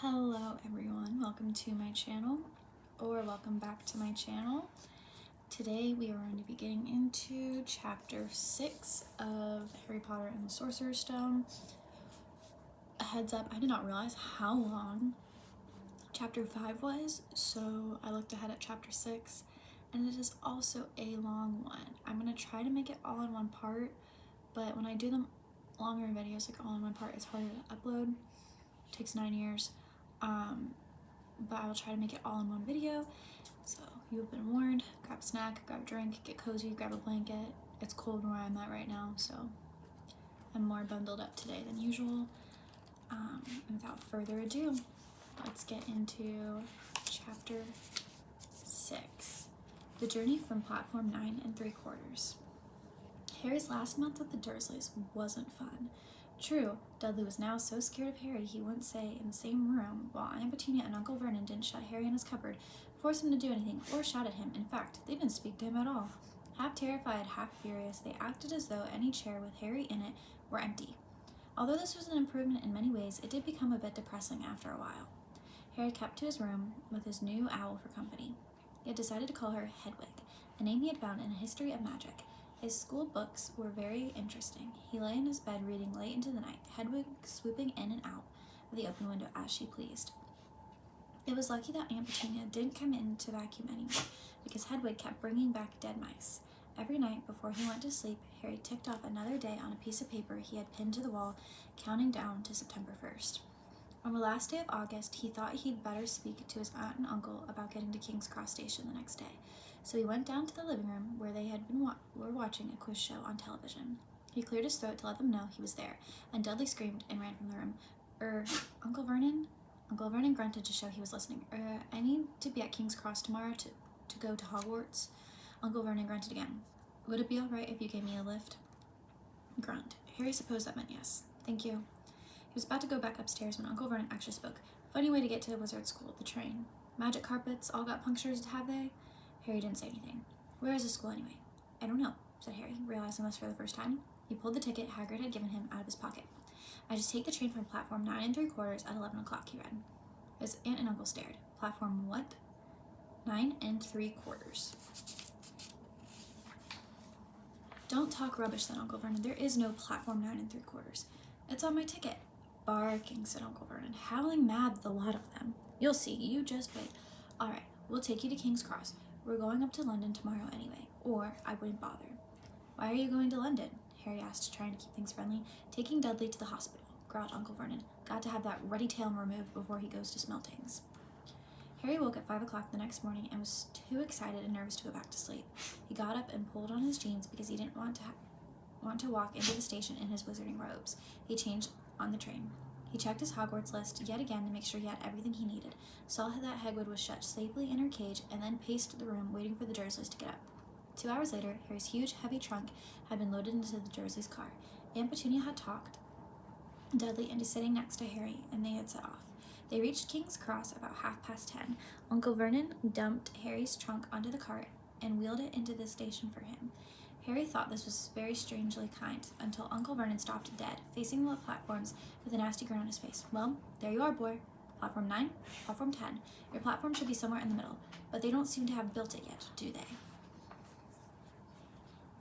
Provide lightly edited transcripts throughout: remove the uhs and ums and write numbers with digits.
Hello everyone, welcome to my channel, or welcome back to my channel. Today we are going to be getting into chapter 6 of Harry Potter and the Sorcerer's Stone. A heads up, I did not realize how long chapter 5 was, so I looked ahead at chapter 6, and it is also a long one. I'm going to try to make it all in one part, but when I do them longer videos, like all in one part, it's harder to upload. It takes 9 years. But I will try to make it all in one video. So you have been warned. Grab a snack, grab a drink, get cozy, grab a blanket. It's cold where I'm at right now, so I'm more bundled up today than usual. And without further ado, let's get into chapter 6. The journey from platform 9 3/4. Harry's last month with the Dursleys wasn't fun. True, Dudley was now so scared of Harry he wouldn't stay in the same room, while Aunt Petunia and Uncle Vernon didn't shut Harry in his cupboard, force him to do anything, or shout at him. In fact, they didn't speak to him at all. Half terrified, half furious, they acted as though any chair with Harry in it were empty. Although this was an improvement in many ways, it did become a bit depressing after a while. Harry kept to his room with his new owl for company. He had decided to call her Hedwig, a name he had found in a history of magic. His school books were very interesting. He lay in his bed reading late into the night, Hedwig swooping in and out of the open window as she pleased. It was lucky that Aunt Petunia didn't come in to vacuum anymore, because Hedwig kept bringing back dead mice. Every night before he went to sleep, Harry ticked off another day on a piece of paper he had pinned to the wall, counting down to September 1st. On the last day of August, he thought he'd better speak to his aunt and uncle about getting to King's Cross Station the next day. So he went down to the living room where they had been were watching a quiz show on television. He cleared his throat to let them know he was there, and Dudley screamed and ran from the room. Uncle Vernon? Uncle Vernon grunted to show he was listening. I need to be at King's Cross tomorrow to go to Hogwarts. Uncle Vernon grunted again. Would it be all right if you gave me a lift? Grunt. Harry supposed that meant yes. Thank you. He was about to go back upstairs when Uncle Vernon actually spoke. Funny way to get to the wizard school, the train. Magic carpets all got punctures, have they? Harry didn't say anything. Where is the school anyway? I don't know, said Harry, realizing this for the first time. He pulled the ticket Hagrid had given him out of his pocket. I just take the train from platform 9 3/4 at 11 o'clock, he read. His aunt and uncle stared. Platform what? 9 3/4. Don't talk rubbish, said Uncle Vernon. There is no platform 9 3/4. It's on my ticket. Barking, said Uncle Vernon, howling mad, the lot of them. You'll see, you just wait. All right, we'll take you to King's Cross. We're going up to London tomorrow anyway, or I wouldn't bother. Why are you going to London? Harry asked, trying to keep things friendly. Taking Dudley to the hospital, growled Uncle Vernon. Got to have that ruddy tail removed before he goes to Smeltings. Harry woke at 5 o'clock the next morning and was too excited and nervous to go back to sleep. He got up and pulled on his jeans because he didn't want to walk into the station in his wizarding robes. He changed on the train. He checked his Hogwarts list yet again to make sure he had everything he needed, saw that Hagrid was shut safely in her cage, and then paced the room waiting for the Dursleys to get up. 2 hours later, Harry's huge, heavy trunk had been loaded into the Dursleys' car. Aunt Petunia had talked Dudley into sitting next to Harry, and they had set off. They reached King's Cross about 10:30. Uncle Vernon dumped Harry's trunk onto the cart and wheeled it into the station for him. Harry thought this was very strangely kind until Uncle Vernon stopped dead, facing the platforms with a nasty grin on his face. Well, there you are, boy. Platform 9, platform 10. Your platform should be somewhere in the middle, but they don't seem to have built it yet, do they?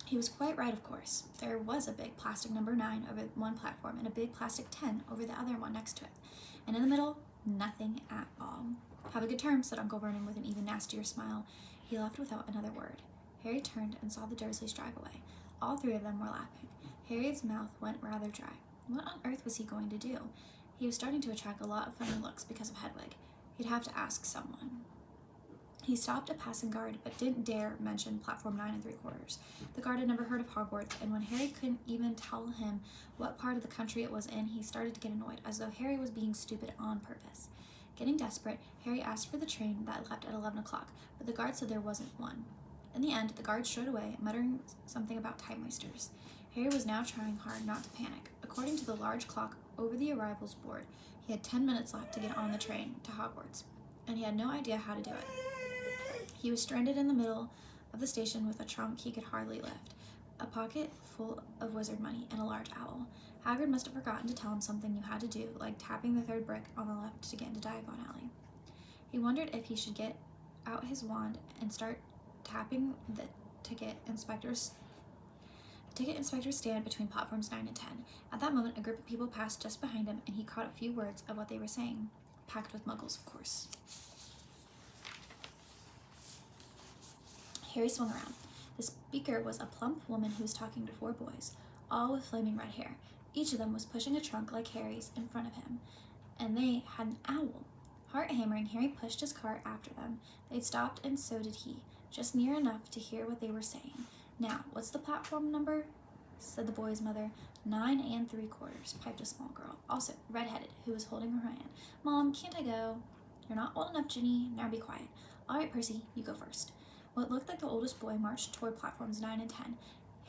He was quite right, of course. There was a big plastic number 9 over one platform and a big plastic 10 over the other one next to it. And in the middle, nothing at all. Have a good term, said Uncle Vernon with an even nastier smile. He left without another word. Harry turned and saw the Dursleys drive away. All 3 of them were laughing. Harry's mouth went rather dry. What on earth was he going to do? He was starting to attract a lot of funny looks because of Hedwig. He'd have to ask someone. He stopped a passing guard, but didn't dare mention platform 9 3/4. The guard had never heard of Hogwarts, and when Harry couldn't even tell him what part of the country it was in, he started to get annoyed, as though Harry was being stupid on purpose. Getting desperate, Harry asked for the train that left at 11 o'clock, but the guard said there wasn't one. In the end, the guard strode away, muttering something about time wasters. Harry was now trying hard not to panic. According to the large clock over the arrivals board, he had 10 minutes left to get on the train to Hogwarts, and he had no idea how to do it. He was stranded in the middle of the station with a trunk he could hardly lift. a pocket full of wizard money, and a large owl. Hagrid must have forgotten to tell him something you had to do, like tapping the third brick on the left to get into Diagon Alley. He wondered if he should get out his wand and start tapping the ticket inspector's stand between platforms 9 and 10. At that moment, a group of people passed just behind him, and he caught a few words of what they were saying, packed with muggles, of course. Harry swung around. The speaker was a plump woman who was talking to 4 boys, all with flaming red hair. Each of them was pushing a trunk like Harry's in front of him, and they had an owl. Heart-hammering, Harry pushed his cart after them. They'd stopped, and so did he, just near enough to hear what they were saying. "Now, what's the platform number?" said the boy's mother. 9 3/4, piped a small girl, also red-headed, who was holding her hand. "Mom, can't I go?" "You're not old enough, Ginny. Now be quiet." "All right, Percy, you go first." What looked like the oldest boy marched toward platforms 9 and 10.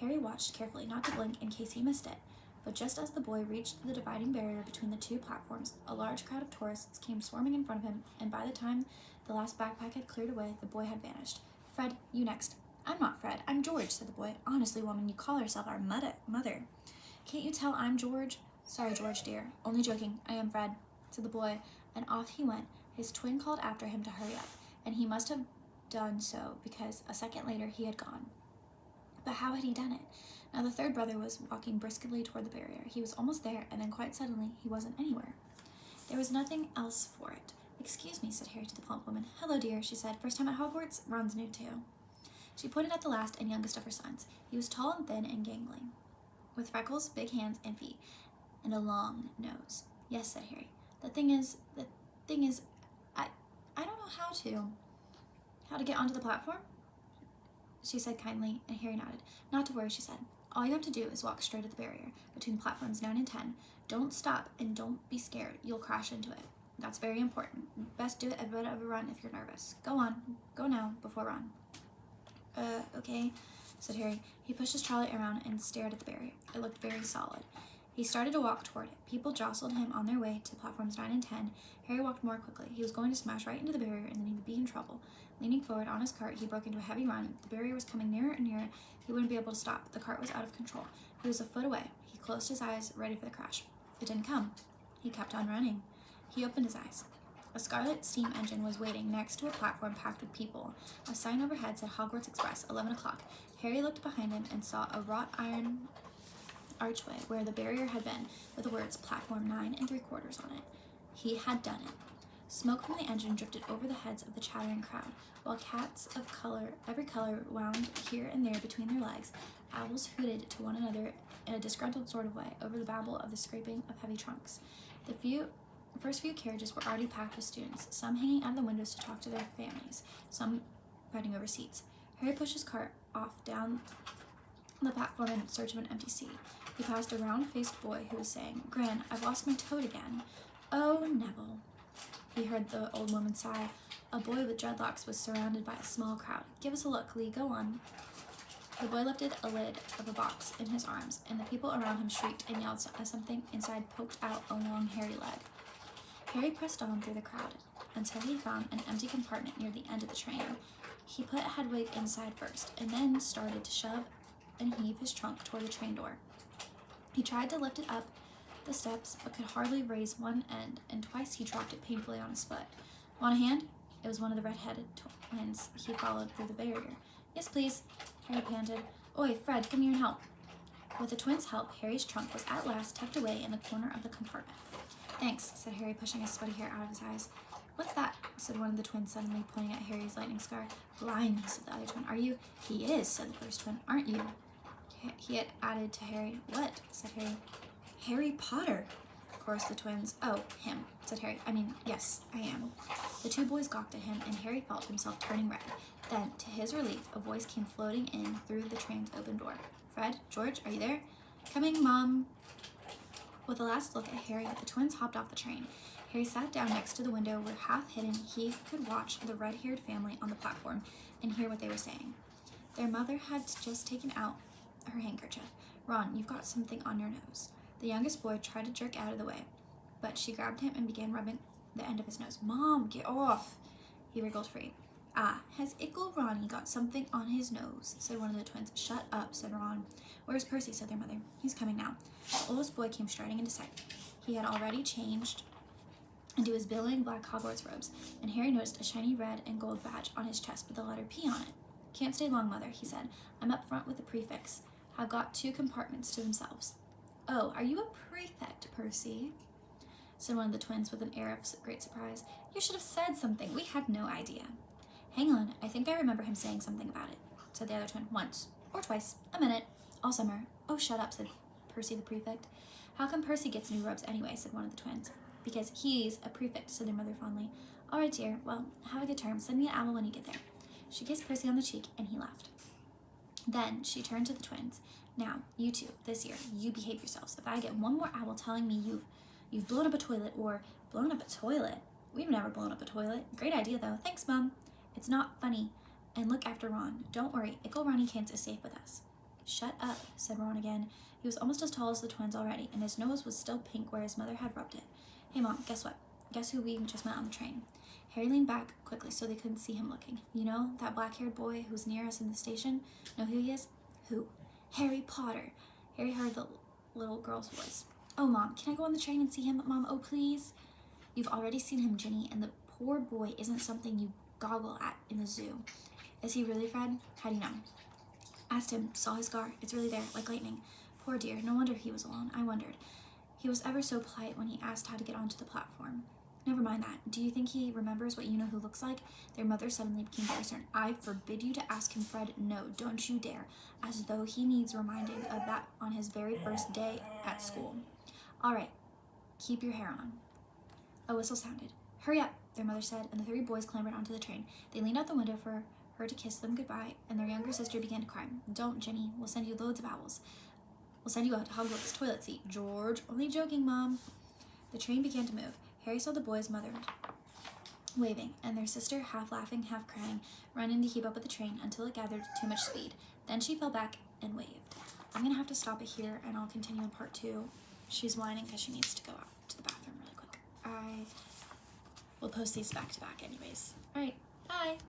Harry watched carefully, not to blink in case he missed it. But just as the boy reached the dividing barrier between the 2 platforms, a large crowd of tourists came swarming in front of him, and by the time the last backpack had cleared away, the boy had vanished. "Fred, you next." "I'm not Fred, I'm George," said the boy. "Honestly, woman, you call yourself our mother. Can't you tell I'm George?" "Sorry, George, dear. Only joking. I am Fred," said the boy, and off he went. His twin called after him to hurry up, and he must have done so because a second later he had gone. But how had he done it? Now the third brother was walking briskly toward the barrier. He was almost there, and then quite suddenly he wasn't anywhere. There was nothing else for it. "Excuse me," said Harry to the plump woman. "Hello, dear," she said. "First time at Hogwarts? Ron's new too." She pointed at the last and youngest of her sons. He was tall and thin and gangling, with freckles, big hands and feet, and a long nose. "Yes," said Harry. The thing is, I don't know how to get onto the platform," she said kindly, and Harry nodded. "Not to worry," she said. "All you have to do is walk straight at the barrier, between platforms 9 and 10. Don't stop, and don't be scared. You'll crash into it. That's very important. Best do it at a bit of a run if you're nervous. Go on. Go now, before Ron." Okay," said Harry. He pushed his trolley around and stared at the barrier. It looked very solid. He started to walk toward it. People jostled him on their way to platforms 9 and 10. Harry walked more quickly. He was going to smash right into the barrier, and then he'd be in trouble. Leaning forward on his cart, he broke into a heavy run. The barrier was coming nearer and nearer. He wouldn't be able to stop. The cart was out of control. He was a foot away. He closed his eyes, ready for the crash. It didn't come. He kept on running. He opened his eyes. A scarlet steam engine was waiting next to a platform packed with people. A sign overhead said Hogwarts Express, 11 o'clock. Harry looked behind him and saw a wrought iron archway where the barrier had been, with the words Platform 9 3/4 on it. He had done it. Smoke from the engine drifted over the heads of the chattering crowd, while cats of every color wound here and there between their legs. Owls hooted to one another in a disgruntled sort of way over the babble of the scraping of heavy trunks. The first few carriages were already packed with students, some hanging out of the windows to talk to their families, some fighting over seats. Harry pushed his cart off down the platform in search of an empty seat. He passed a round-faced boy who was saying, "Gran, I've lost my toad again." "Oh, Neville," he heard the old woman sigh. A boy with dreadlocks was surrounded by a small crowd. "Give us a look, Lee, go on." The boy lifted a lid of a box in his arms, and the people around him shrieked and yelled as something inside poked out a long, hairy leg. Harry pressed on through the crowd until he found an empty compartment near the end of the train. He put Hedwig inside first, and then started to shove and heave his trunk toward the train door. He tried to lift it up the steps, but could hardly raise one end, and twice he dropped it painfully on his foot. "Want a hand?" It was one of the red-headed twins he followed through the barrier. "Yes, please," Harry panted. "Oi, Fred, come here and help." With the twins' help, Harry's trunk was at last tucked away in the corner of the compartment. "Thanks," said Harry, pushing his sweaty hair out of his eyes. "What's that?" said one of the twins suddenly, pointing at Harry's lightning scar. "Blimey," said the other twin. "Are you—" "He is," said the first twin. "Aren't you?" He had added to Harry. "What?" said Harry. "Harry Potter," chorused the twins. "Oh, him," said Harry. "Yes, I am." The 2 boys gawked at him, and Harry felt himself turning red. Then, to his relief, a voice came floating in through the train's open door. "Fred? George? Are you there?" "Coming, Mom." With a last look at Harry, the twins hopped off the train. Harry sat down next to the window where, half hidden, he could watch the red-haired family on the platform and hear what they were saying. Their mother had just taken out her handkerchief. "Ron, you've got something on your nose." The youngest boy tried to jerk out of the way, but she grabbed him and began rubbing the end of his nose. "Mom, get off!" He wriggled free. "Ah, has Ickle Ronnie got something on his nose?" said one of the twins. "Shut up," said Ron. "Where's Percy?" said their mother. "He's coming now." The oldest boy came striding into sight. He had already changed into his billowing black Hogwarts robes, and Harry noticed a shiny red and gold badge on his chest with the letter P on it. "Can't stay long, Mother," he said. "I'm up front with the prefects. Have got 2 compartments to themselves." "Oh, are you a prefect, Percy?" said one of the twins with an air of great surprise. "You should have said something. We had no idea." "Hang on, I think I remember him saying something about it," said the other twin. "Once. Or twice. A minute. All summer." "Oh, shut up," said Percy the prefect. "How come Percy gets new robes anyway?" said one of the twins. "Because he's a prefect," said their mother fondly. "All right, dear. Well, have a good term. Send me an owl when you get there." She kissed Percy on the cheek, and he left. Then she turned to the twins. "Now, you two, this year, you behave yourselves. If I get one more owl telling me you've blown up a toilet or blown up a toilet. We've never blown up a toilet. Great idea, though. Thanks, Mom. It's not funny. And look after Ron. Don't worry. Ickle Ronnie Kent is safe with us." "Shut up," said Ron again. He was almost as tall as the twins already, and his nose was still pink where his mother had rubbed it. "Hey, Mom, guess what? Guess who we just met on the train?" Harry leaned back quickly so they couldn't see him looking. "You know, that black-haired boy who's near us in the station? Know who he is?" "Who?" "Harry Potter." Harry heard the little girl's voice. "Oh, Mom, can I go on the train and see him, Mom? Oh, please." "You've already seen him, Ginny, and the poor boy isn't something you goggle at in the zoo." "Is he really, Fred? How do you know?" "Asked him. Saw his scar. It's really there, like lightning. Poor dear, no wonder he was alone. I wondered. He was ever so polite when he asked how to get onto the platform." "Never mind that. Do you think he remembers what you know who looks like?" Their mother suddenly became very stern. "I forbid you to ask him, Fred. No, don't you dare. As though he needs reminding of that on his very first day at school. All right, keep your hair on." A whistle sounded. "Hurry up," their mother said, and the 3 boys clambered onto the train. They leaned out the window for her to kiss them goodbye, and their younger sister began to cry. "Don't, Ginny. We'll send you loads of owls. We'll send you a Hogwarts toilet seat." "George, only joking, Mom." The train began to move. Harry saw the boys' mother waving, and their sister, half laughing, half crying, running to keep up with the train until it gathered too much speed. Then she fell back and waved. I'm going to have to stop it here, and I'll continue in part 2. She's whining because she needs to go out to the bathroom really quick. I will post these back to back anyways. All right, bye.